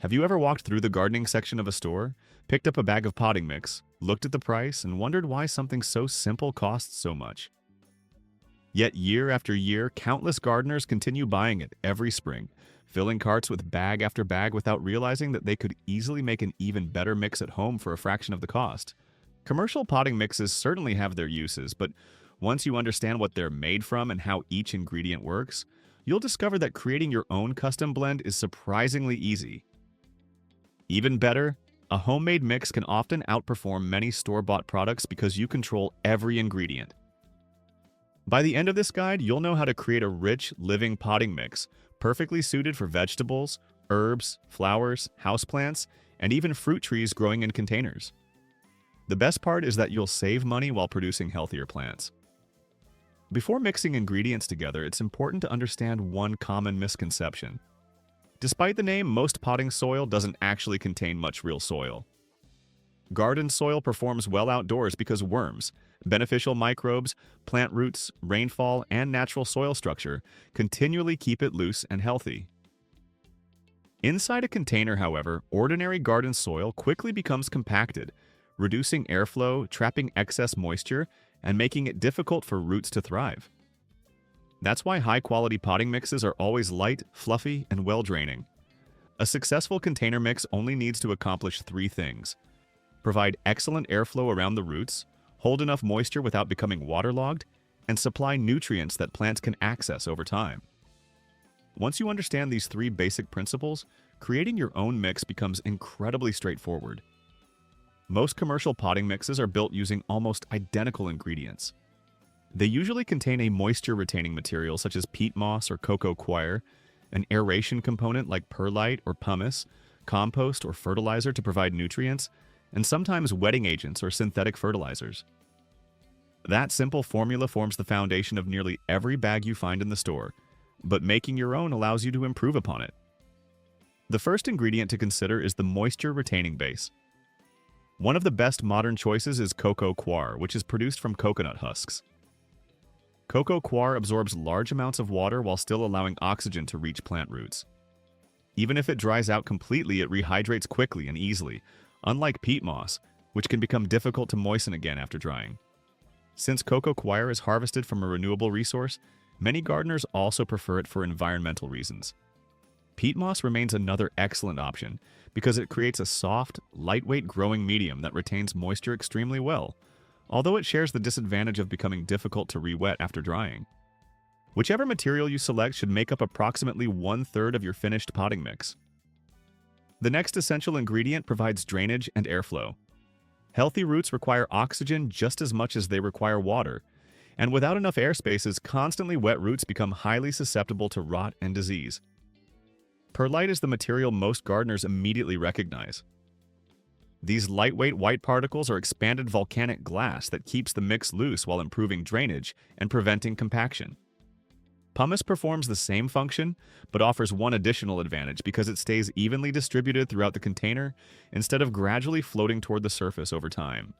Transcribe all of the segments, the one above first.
Have you ever walked through the gardening section of a store, picked up a bag of potting mix, looked at the price, and wondered why something so simple costs so much? Yet year after year, countless gardeners continue buying it every spring, filling carts with bag after bag without realizing that they could easily make an even better mix at home for a fraction of the cost. Commercial potting mixes certainly have their uses, but once you understand what they're made from and how each ingredient works, you'll discover that creating your own custom blend is surprisingly easy. Even better, a homemade mix can often outperform many store-bought products because you control every ingredient. By the end of this guide, you'll know how to create a rich, living potting mix, perfectly suited for vegetables, herbs, flowers, houseplants, and even fruit trees growing in containers. The best part is that you'll save money while producing healthier plants. Before mixing ingredients together, it's important to understand one common misconception. Despite the name, most potting soil doesn't actually contain much real soil. Garden soil performs well outdoors because worms, beneficial microbes, plant roots, rainfall, and natural soil structure continually keep it loose and healthy. Inside a container, however, ordinary garden soil quickly becomes compacted, reducing airflow, trapping excess moisture, and making it difficult for roots to thrive. That's why high-quality potting mixes are always light, fluffy, and well-draining. A successful container mix only needs to accomplish three things: provide excellent airflow around the roots, hold enough moisture without becoming waterlogged, and supply nutrients that plants can access over time. Once you understand these three basic principles, creating your own mix becomes incredibly straightforward. Most commercial potting mixes are built using almost identical ingredients. They usually contain a moisture-retaining material such as peat moss or cocoa coir, an aeration component like perlite or pumice, compost or fertilizer to provide nutrients, and sometimes wetting agents or synthetic fertilizers. That simple formula forms the foundation of nearly every bag you find in the store, but making your own allows you to improve upon it. The first ingredient to consider is the moisture-retaining base. One of the best modern choices is cocoa coir, which is produced from coconut husks. Cocoa coir absorbs large amounts of water while still allowing oxygen to reach plant roots. Even if it dries out completely, it rehydrates quickly and easily, unlike peat moss, which can become difficult to moisten again after drying. Since cocoa coir is harvested from a renewable resource, many gardeners also prefer it for environmental reasons. Peat moss remains another excellent option because it creates a soft, lightweight growing medium that retains moisture extremely well, although it shares the disadvantage of becoming difficult to re-wet after drying. Whichever material you select should make up approximately 1/3 of your finished potting mix. The next essential ingredient provides drainage and airflow. Healthy roots require oxygen just as much as they require water, and without enough air spaces, constantly wet roots become highly susceptible to rot and disease. Perlite is the material most gardeners immediately recognize. These lightweight white particles are expanded volcanic glass that keeps the mix loose while improving drainage and preventing compaction. Pumice performs the same function, but offers one additional advantage because it stays evenly distributed throughout the container instead of gradually floating toward the surface over time.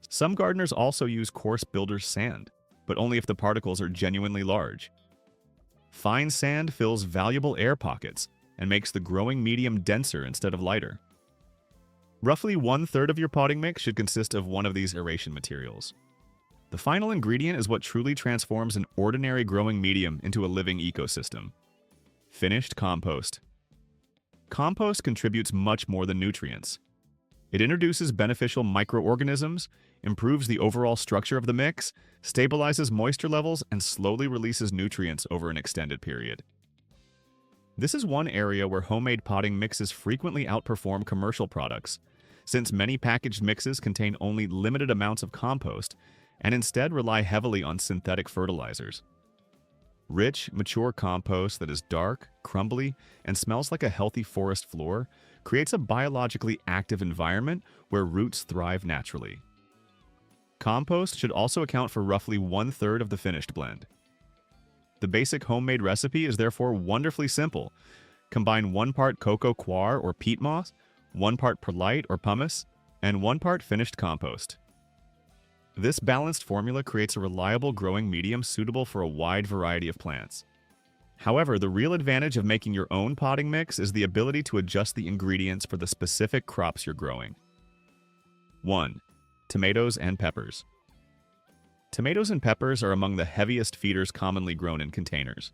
Some gardeners also use coarse builder's sand, but only if the particles are genuinely large. Fine sand fills valuable air pockets and makes the growing medium denser instead of lighter. Roughly 1/3 of your potting mix should consist of one of these aeration materials. The final ingredient is what truly transforms an ordinary growing medium into a living ecosystem: finished compost. Compost contributes much more than nutrients. It introduces beneficial microorganisms, improves the overall structure of the mix, stabilizes moisture levels, and slowly releases nutrients over an extended period. This is one area where homemade potting mixes frequently outperform commercial products, since many packaged mixes contain only limited amounts of compost and instead rely heavily on synthetic fertilizers. Rich, mature compost that is dark, crumbly, and smells like a healthy forest floor creates a biologically active environment where roots thrive naturally. Compost should also account for roughly 1/3 of the finished blend. The basic homemade recipe is therefore wonderfully simple. Combine 1 part cocoa coir or peat moss, 1 part perlite or pumice, and 1 part finished compost. This balanced formula creates a reliable growing medium suitable for a wide variety of plants. However, the real advantage of making your own potting mix is the ability to adjust the ingredients for the specific crops you're growing. 1. Tomatoes and peppers. Tomatoes and peppers are among the heaviest feeders commonly grown in containers.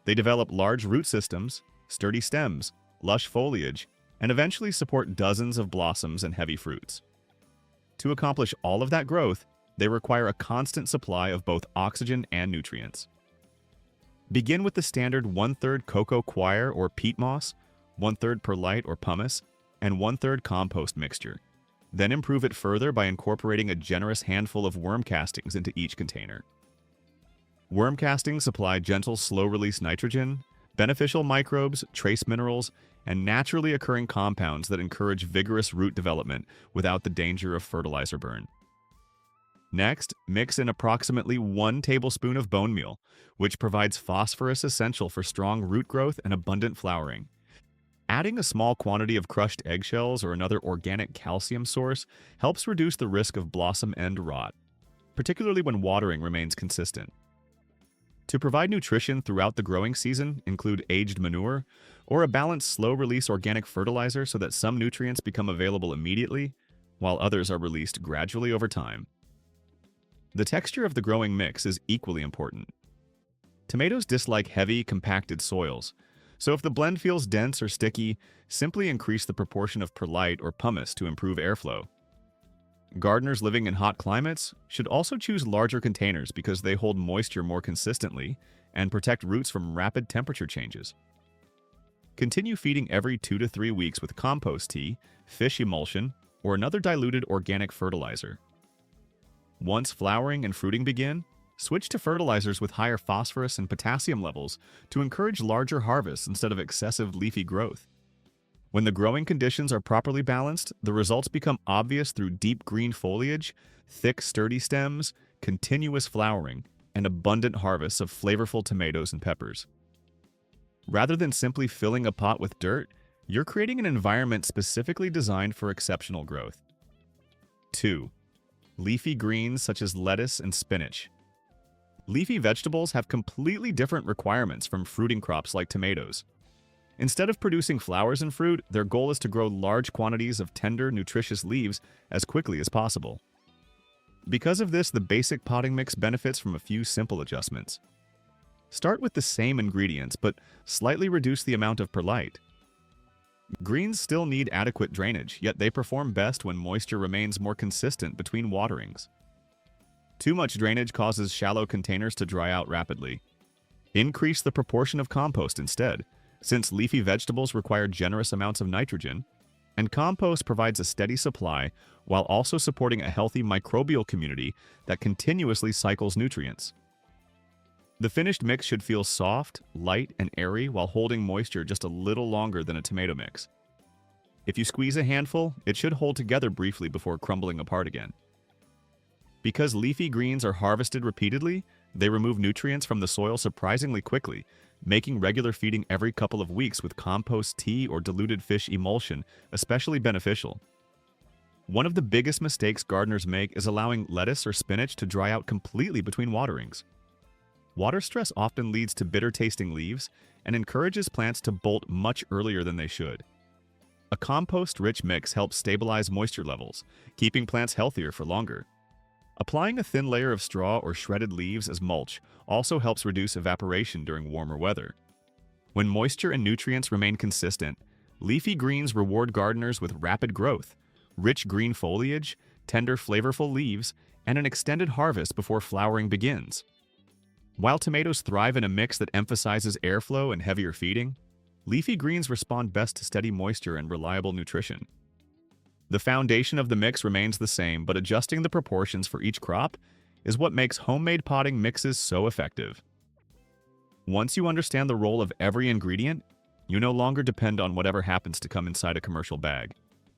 They develop large root systems, sturdy stems, lush foliage, and eventually support dozens of blossoms and heavy fruits. To accomplish all of that growth, they require a constant supply of both oxygen and nutrients. Begin with the standard 1/3 cocoa coir or peat moss, 1/3 perlite or pumice, and 1/3 compost mixture. Then improve it further by incorporating a generous handful of worm castings into each container. Worm castings supply gentle, slow-release nitrogen, beneficial microbes, trace minerals, and naturally occurring compounds that encourage vigorous root development without the danger of fertilizer burn. Next, mix in approximately 1 tablespoon of bone meal, which provides phosphorus essential for strong root growth and abundant flowering. Adding a small quantity of crushed eggshells or another organic calcium source helps reduce the risk of blossom end rot, particularly when watering remains consistent. To provide nutrition throughout the growing season, include aged manure or a balanced slow-release organic fertilizer so that some nutrients become available immediately, while others are released gradually over time. The texture of the growing mix is equally important. Tomatoes dislike heavy, compacted soils, so if the blend feels dense or sticky, simply increase the proportion of perlite or pumice to improve airflow. Gardeners living in hot climates should also choose larger containers because they hold moisture more consistently and protect roots from rapid temperature changes. Continue feeding every 2 to 3 weeks with compost tea, fish emulsion, or another diluted organic fertilizer. Once flowering and fruiting begin, switch to fertilizers with higher phosphorus and potassium levels to encourage larger harvests instead of excessive leafy growth. When the growing conditions are properly balanced, the results become obvious through deep green foliage, thick sturdy stems, continuous flowering, and abundant harvests of flavorful tomatoes and peppers. Rather than simply filling a pot with dirt, you're creating an environment specifically designed for exceptional growth. 2. Leafy greens such as lettuce and spinach. Leafy vegetables have completely different requirements from fruiting crops like tomatoes. Instead of producing flowers and fruit, their goal is to grow large quantities of tender, nutritious leaves as quickly as possible. Because of this, the basic potting mix benefits from a few simple adjustments. Start with the same ingredients, but slightly reduce the amount of perlite. Greens still need adequate drainage, yet they perform best when moisture remains more consistent between waterings. Too much drainage causes shallow containers to dry out rapidly. Increase the proportion of compost instead, since leafy vegetables require generous amounts of nitrogen, and compost provides a steady supply while also supporting a healthy microbial community that continuously cycles nutrients. The finished mix should feel soft, light, and airy while holding moisture just a little longer than a tomato mix. If you squeeze a handful, it should hold together briefly before crumbling apart again. Because leafy greens are harvested repeatedly, they remove nutrients from the soil surprisingly quickly, making regular feeding every couple of weeks with compost tea or diluted fish emulsion especially beneficial. One of the biggest mistakes gardeners make is allowing lettuce or spinach to dry out completely between waterings. Water stress often leads to bitter-tasting leaves and encourages plants to bolt much earlier than they should. A compost-rich mix helps stabilize moisture levels, keeping plants healthier for longer. Applying a thin layer of straw or shredded leaves as mulch also helps reduce evaporation during warmer weather. When moisture and nutrients remain consistent, leafy greens reward gardeners with rapid growth, rich green foliage, tender flavorful leaves, and an extended harvest before flowering begins. While tomatoes thrive in a mix that emphasizes airflow and heavier feeding, leafy greens respond best to steady moisture and reliable nutrition. The foundation of the mix remains the same, but adjusting the proportions for each crop is what makes homemade potting mixes so effective. Once you understand the role of every ingredient, you no longer depend on whatever happens to come inside a commercial bag.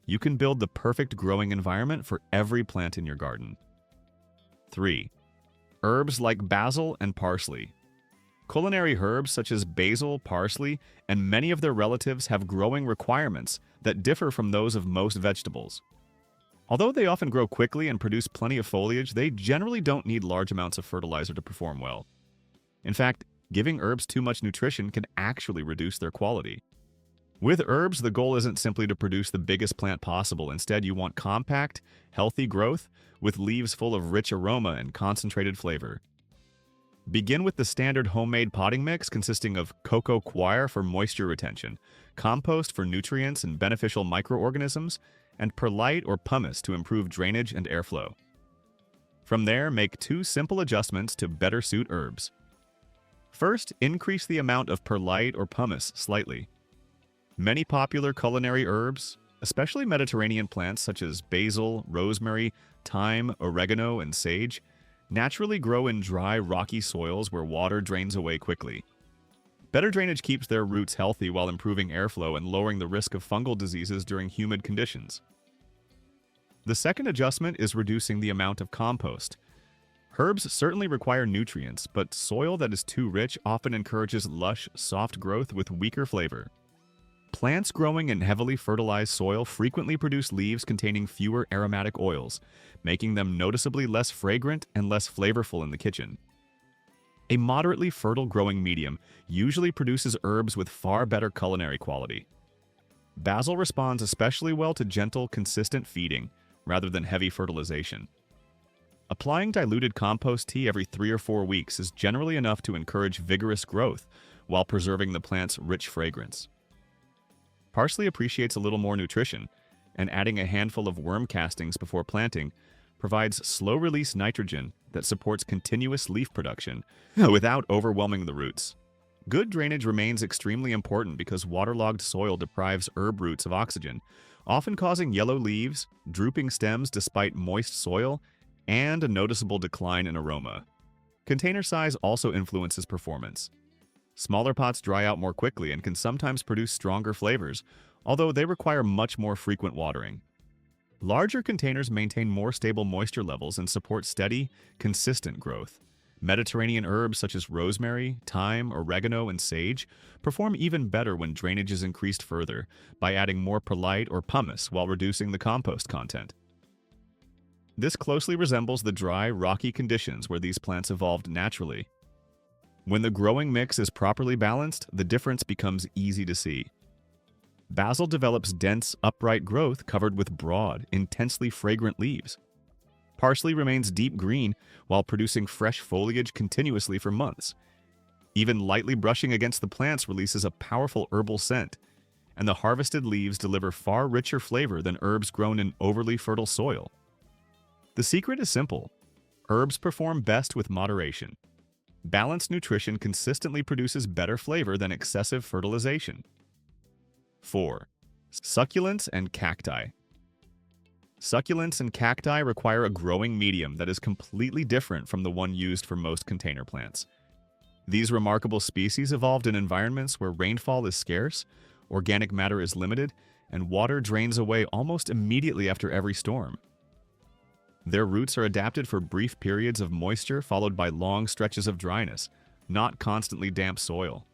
You can build the perfect growing environment for every plant in your garden. 3. Herbs like basil and parsley. Culinary herbs such as basil, parsley, and many of their relatives have growing requirements that differ from those of most vegetables. Although they often grow quickly and produce plenty of foliage, they generally don't need large amounts of fertilizer to perform well. In fact, Giving herbs too much nutrition can actually reduce their quality. With herbs, the goal isn't simply to produce the biggest plant possible. Instead, you want compact, healthy growth with leaves full of rich aroma and concentrated flavor. Begin with the standard homemade potting mix consisting of cocoa coir for moisture retention, compost for nutrients and beneficial microorganisms, and perlite or pumice to improve drainage and airflow. From there, make 2 simple adjustments to better suit herbs. First, increase the amount of perlite or pumice slightly. Many popular culinary herbs, especially Mediterranean plants such as basil, rosemary, thyme, oregano, and sage, naturally grow in dry, rocky soils where water drains away quickly. Better drainage keeps their roots healthy while improving airflow and lowering the risk of fungal diseases during humid conditions. The second adjustment is reducing the amount of compost. Herbs certainly require nutrients, but soil that is too rich often encourages lush, soft growth with weaker flavor. Plants growing in heavily fertilized soil frequently produce leaves containing fewer aromatic oils, making them noticeably less fragrant and less flavorful in the kitchen. A moderately fertile growing medium usually produces herbs with far better culinary quality. Basil responds especially well to gentle, consistent feeding, rather than heavy fertilization. Applying diluted compost tea every 3 or 4 weeks is generally enough to encourage vigorous growth while preserving the plant's rich fragrance. Parsley appreciates a little more nutrition, and adding a handful of worm castings before planting provides slow-release nitrogen that supports continuous leaf production without overwhelming the roots. Good drainage remains extremely important because waterlogged soil deprives herb roots of oxygen, often causing yellow leaves, drooping stems despite moist soil, and a noticeable decline in aroma. Container size also influences performance. Smaller pots dry out more quickly and can sometimes produce stronger flavors, although they require much more frequent watering. Larger containers maintain more stable moisture levels and support steady, consistent growth. Mediterranean herbs such as rosemary, thyme, oregano, and sage perform even better when drainage is increased further by adding more perlite or pumice while reducing the compost content. This closely resembles the dry, rocky conditions where these plants evolved naturally. When the growing mix is properly balanced, the difference becomes easy to see. Basil develops dense, upright growth covered with broad, intensely fragrant leaves. Parsley remains deep green while producing fresh foliage continuously for months. Even lightly brushing against the plants releases a powerful herbal scent, and the harvested leaves deliver far richer flavor than herbs grown in overly fertile soil. The secret is simple. Herbs perform best with moderation. Balanced nutrition consistently produces better flavor than excessive fertilization. 4. Succulents and cacti. Succulents and cacti require a growing medium that is completely different from the one used for most container plants. These remarkable species evolved in environments where rainfall is scarce, organic matter is limited, and water drains away almost immediately after every storm. Their roots are adapted for brief periods of moisture followed by long stretches of dryness, not constantly damp soil.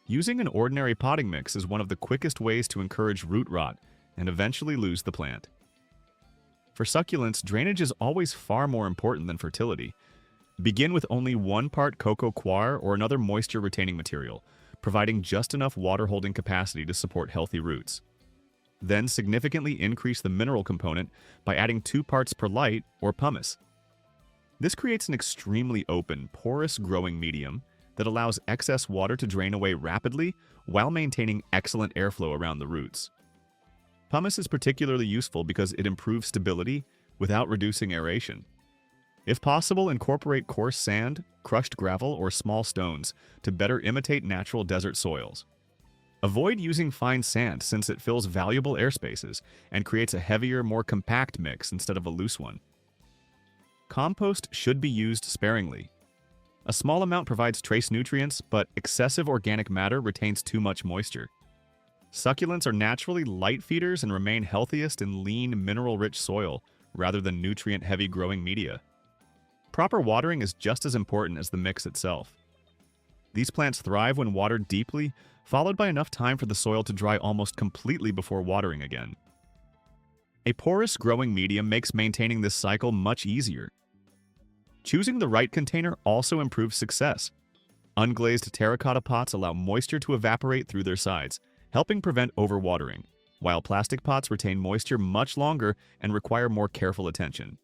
Using an ordinary potting mix is one of the quickest ways to encourage root rot and eventually lose the plant. For succulents, drainage is always far more important than fertility. Begin with only 1 part cocoa coir or another moisture-retaining material, providing just enough water-holding capacity to support healthy roots. Then significantly increase the mineral component by adding 2 parts perlite or pumice. This creates an extremely open, porous growing medium that allows excess water to drain away rapidly while maintaining excellent airflow around the roots. Pumice is particularly useful because it improves stability without reducing aeration. If possible, incorporate coarse sand, crushed gravel, or small stones to better imitate natural desert soils. Avoid using fine sand since it fills valuable air spaces and creates a heavier, more compact mix instead of a loose one. Compost should be used sparingly. A small amount provides trace nutrients, but excessive organic matter retains too much moisture. Succulents are naturally light feeders and remain healthiest in lean, mineral-rich soil rather than nutrient-heavy growing media. Proper watering is just as important as the mix itself. These plants thrive when watered deeply, followed by enough time for the soil to dry almost completely before watering again. A porous growing medium makes maintaining this cycle much easier. Choosing the right container also improves success. Unglazed terracotta pots allow moisture to evaporate through their sides, helping prevent overwatering, while plastic pots retain moisture much longer and require more careful attention.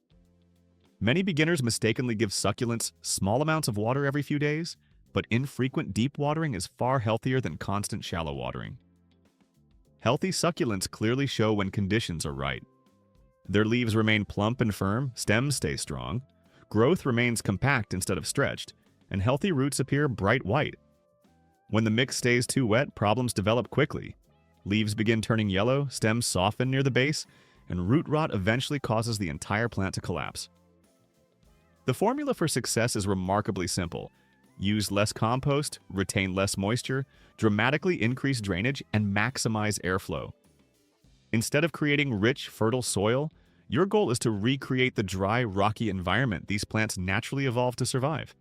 Many beginners mistakenly give succulents small amounts of water every few days, but infrequent deep watering is far healthier than constant shallow watering. Healthy succulents clearly show when conditions are right. Their leaves remain plump and firm, stems stay strong, growth remains compact instead of stretched, and healthy roots appear bright white. When the mix stays too wet, problems develop quickly. Leaves begin turning yellow, stems soften near the base, and root rot eventually causes the entire plant to collapse. The formula for success is remarkably simple. Use less compost, retain less moisture, dramatically increase drainage, and maximize airflow. Instead of creating rich, fertile soil, your goal is to recreate the dry, rocky environment these plants naturally evolved to survive.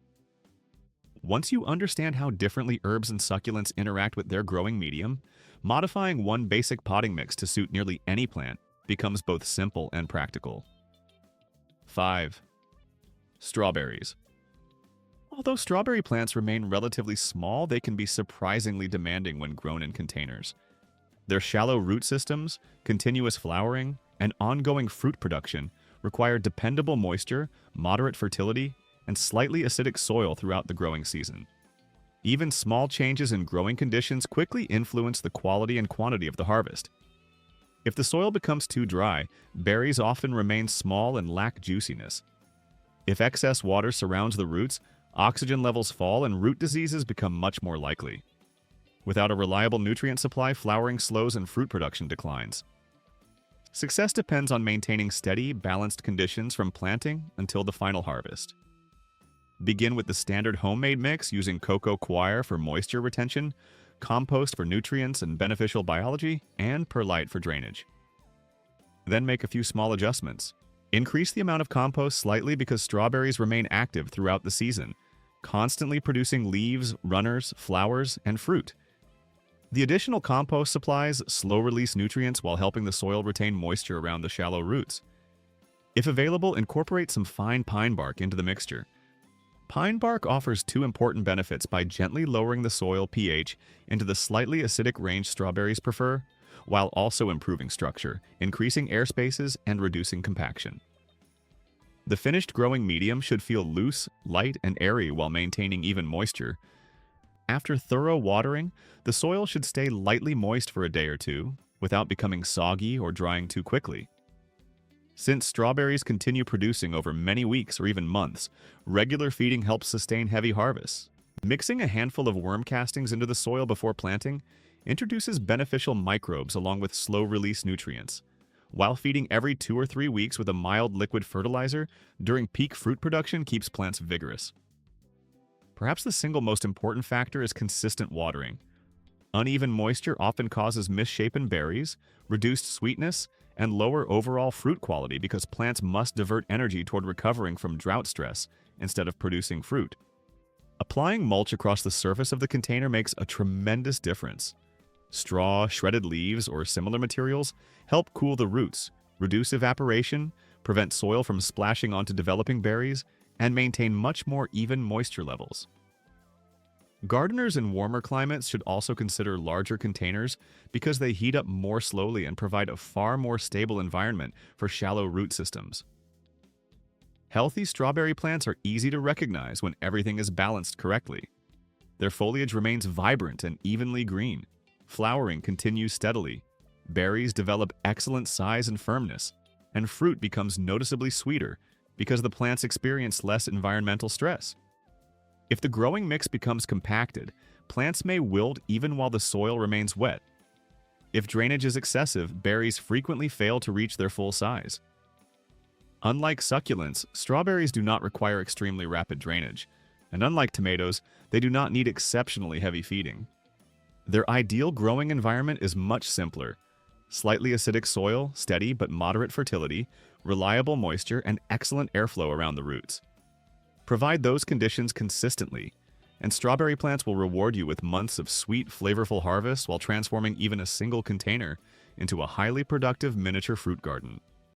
Once you understand how differently herbs and succulents interact with their growing medium, modifying one basic potting mix to suit nearly any plant becomes both simple and practical. 5. Strawberries. Although strawberry plants remain relatively small, they can be surprisingly demanding when grown in containers. Their shallow root systems, continuous flowering, and ongoing fruit production require dependable moisture, moderate fertility, and slightly acidic soil throughout the growing season. Even small changes in growing conditions quickly influence the quality and quantity of the harvest. If the soil becomes too dry, berries often remain small and lack juiciness. If excess water surrounds the roots, oxygen levels fall and root diseases become much more likely. Without a reliable nutrient supply, flowering slows and fruit production declines. Success depends on maintaining steady, balanced conditions from planting until the final harvest. Begin with the standard homemade mix using cocoa coir for moisture retention, compost for nutrients and beneficial biology, and perlite for drainage. Then make a few small adjustments. Increase the amount of compost slightly because strawberries remain active throughout the season, constantly producing leaves, runners, flowers, and fruit. The additional compost supplies slow-release nutrients while helping the soil retain moisture around the shallow roots. If available, incorporate some fine pine bark into the mixture. Pine bark offers two important benefits by gently lowering the soil pH into the slightly acidic range strawberries prefer, while also improving structure, increasing air spaces, and reducing compaction. The finished growing medium should feel loose, light, and airy while maintaining even moisture. After thorough watering, the soil should stay lightly moist for a day or two, without becoming soggy or drying too quickly. Since strawberries continue producing over many weeks or even months, regular feeding helps sustain heavy harvests. Mixing a handful of worm castings into the soil before planting introduces beneficial microbes along with slow-release nutrients, while feeding every 2 or 3 weeks with a mild liquid fertilizer during peak fruit production keeps plants vigorous. Perhaps the single most important factor is consistent watering. Uneven moisture often causes misshapen berries, reduced sweetness, and lower overall fruit quality because plants must divert energy toward recovering from drought stress instead of producing fruit. Applying mulch across the surface of the container makes a tremendous difference. Straw, shredded leaves, or similar materials help cool the roots, reduce evaporation, prevent soil from splashing onto developing berries, and maintain much more even moisture levels. Gardeners in warmer climates should also consider larger containers because they heat up more slowly and provide a far more stable environment for shallow root systems. Healthy strawberry plants are easy to recognize when everything is balanced correctly. Their foliage remains vibrant and evenly green. Flowering continues steadily. Berries develop excellent size and firmness, and fruit becomes noticeably sweeter because the plants experience less environmental stress. If the growing mix becomes compacted, plants may wilt even while the soil remains wet. If drainage is excessive, berries frequently fail to reach their full size. Unlike succulents, strawberries do not require extremely rapid drainage, and unlike tomatoes, they do not need exceptionally heavy feeding. Their ideal growing environment is much simpler: slightly acidic soil, steady but moderate fertility, reliable moisture, and excellent airflow around the roots. Provide those conditions consistently, and strawberry plants will reward you with months of sweet, flavorful harvests while transforming even a single container into a highly productive miniature fruit garden.